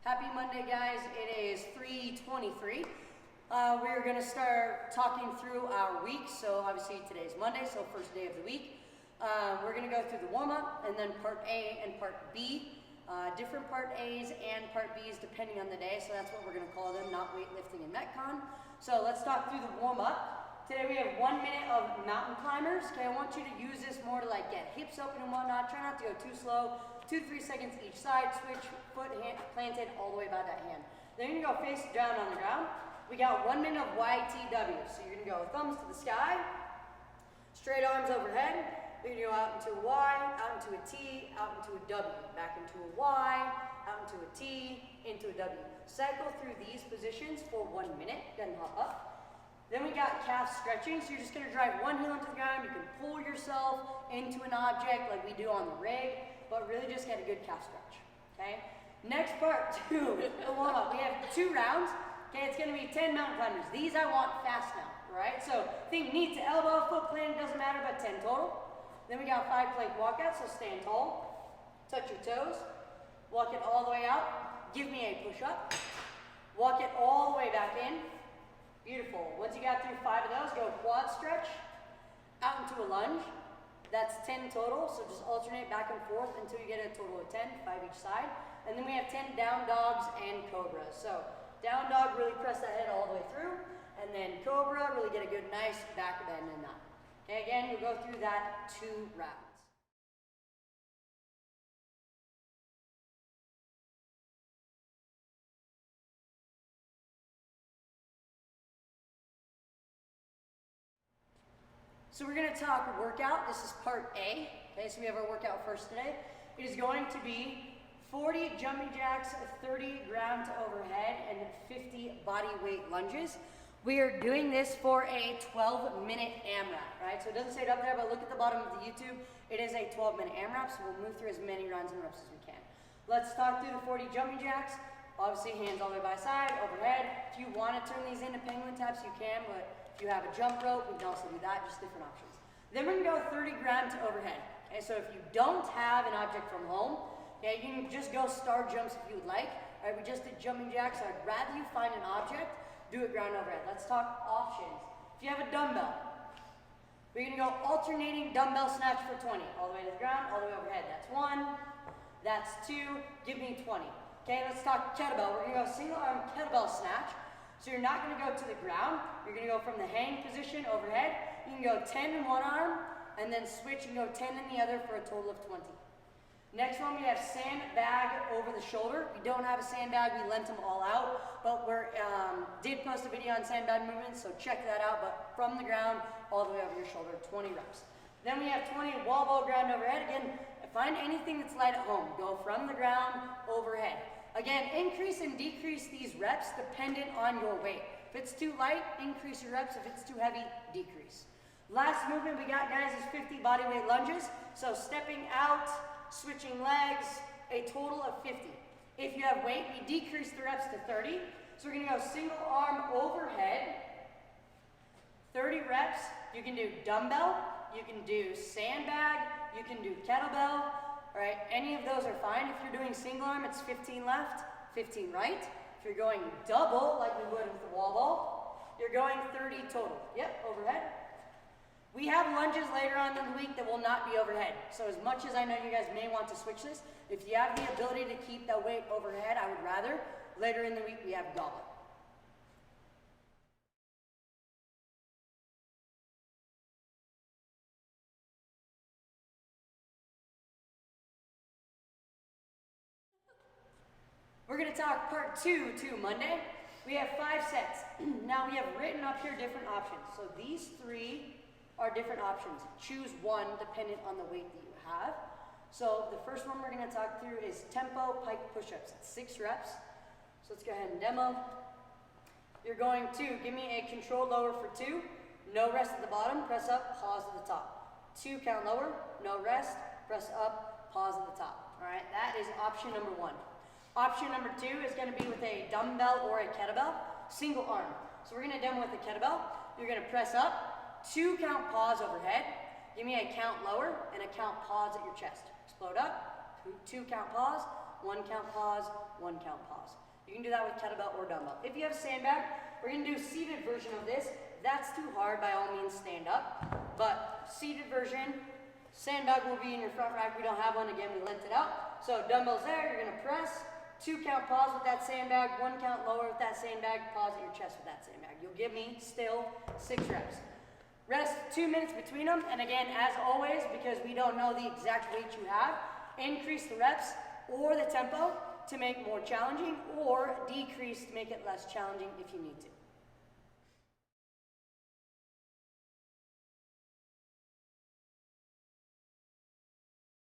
Happy Monday, guys. It is 3:23. We're going to start talking through our week. So obviously today's Monday, so first day of the week. We're going to go through the warm-up and then part A and part B. Different part A's and part B's depending on the day, so that's what we're going to call them, not weightlifting and Metcon. So let's talk through the warm-up. Today we have 1 minute of mountain climbers. Okay, I want you to use this more to like get hips open and whatnot. Try not to go too slow. 2 to 3 seconds each side. Switch, foot hand, planted all the way by that hand. Then you're going to go face down on the ground. We got 1 minute of YTW. So you're going to go thumbs to the sky, straight arms overhead. You're going to go out into a Y, out into a T, out into a W, back into a Y, out into a T, into a W. Cycle through these positions for 1 minute, then hop up. Then we got calf stretching, so you're just going to drive one heel into the ground. You can pull yourself into an object like we do on the rig, but really just get a good calf stretch, okay? Next part 2, the warm-up. We have 2 rounds, okay? It's going to be 10 mountain climbers. These I want fast now, all right? So think knee to elbow, foot planted, doesn't matter, but 10 total. Then we got 5 plank walkouts, so stand tall, touch your toes, walk it all the way out, give me a push-up, walk it all the way back in. Beautiful. Once you got through 5 of those, go quad stretch, out into a lunge. That's 10 total, so just alternate back and forth until you get a total of 10, 5 each side. And then we have 10 down dogs and cobras. So down dog, really press that head all the way through, and then cobra, really get a good nice back bend in that. Okay, again, we'll go through that 2 rounds. So we're going to talk workout. This is part A. Okay, so we have our workout first today. It is going to be 40 jumping jacks, 30 ground to overhead, and 50 body weight lunges. We are doing this for a 12-minute AMRAP, right? So it doesn't say it up there, but look at the bottom of the YouTube. It is a 12-minute AMRAP, so we'll move through as many rounds and reps as we can. Let's talk through the 40 jumping jacks. Obviously, hands all the way by side, overhead. If you want to turn these into penguin taps, you can, but if you have a jump rope, we can also do that, just different options. Then we're going to go 30 ground to overhead. Okay, so if you don't have an object from home, okay, you can just go star jumps if you would like. All right, we just did jumping jacks, so I'd rather you find an object. Do it ground overhead. Let's talk options. If you have a dumbbell, we're going to go alternating dumbbell snatch for 20. All the way to the ground, all the way overhead. That's 1. That's 2. Give me 20. Okay, let's talk kettlebell. We're going to go single arm kettlebell snatch. So you're not going to go to the ground. You're going to go from the hang position overhead. You can go 10 in one arm, and then switch and go 10 in the other for a total of 20. Next one, we have sandbag over the shoulder. We don't have a sandbag, we lent them all out, but we did post a video on sandbag movements, so check that out, but from the ground, all the way over your shoulder, 20 reps. Then we have 20 wall ball ground overhead. Again, find anything that's light at home. Go from the ground, overhead. Again, increase and decrease these reps dependent on your weight. If it's too light, increase your reps. If it's too heavy, decrease. Last movement we got, guys, is 50 body weight lunges. So stepping out, switching legs, a total of 50. If you have weight, we decrease the reps to 30. So we're going to go single arm overhead, 30 reps. You can do dumbbell, you can do sandbag, you can do kettlebell. All right, any of those are fine. If you're doing single arm, it's 15 left, 15 right. If you're going double, like we would with the wall ball, you're going 30 total. Yep, overhead. We have lunges later on in the week that will not be overhead. So as much as I know you guys may want to switch this, if you have the ability to keep that weight overhead, I would rather. Later in the week, we have goblet. We're going to talk part 2 to Monday. We have 5 sets. Now we have written up here different options. So these 3 are different options. Choose one dependent on the weight that you have. So the first one we're going to talk through is tempo pike push-ups. It's 6 reps. So let's go ahead and demo. You're going to give me a control lower for 2. No rest at the bottom. Press up, pause at the top. 2 count lower, no rest, press up, pause at the top. All right, that is option number 1. Option number 2 is going to be with a dumbbell or a kettlebell, single arm. So we're going to demo with the kettlebell. You're going to press up, 2 count pause overhead. Give me a count lower and a count pause at your chest. Explode up, 2 count pause, 1 count pause, 1 count pause. You can do that with kettlebell or dumbbell. If you have a sandbag, we're gonna do a seated version of this. If that's too hard, by all means stand up. But seated version, sandbag will be in your front rack. We don't have one, again, we lent it out. So dumbbells there, you're gonna press, 2 count pause with that sandbag, 1 count lower with that sandbag, pause at your chest with that sandbag. You'll give me still 6 reps. Rest 2 minutes between them, and again, as always, because we don't know the exact weight you have, increase the reps or the tempo to make more challenging, or decrease to make it less challenging if you need to.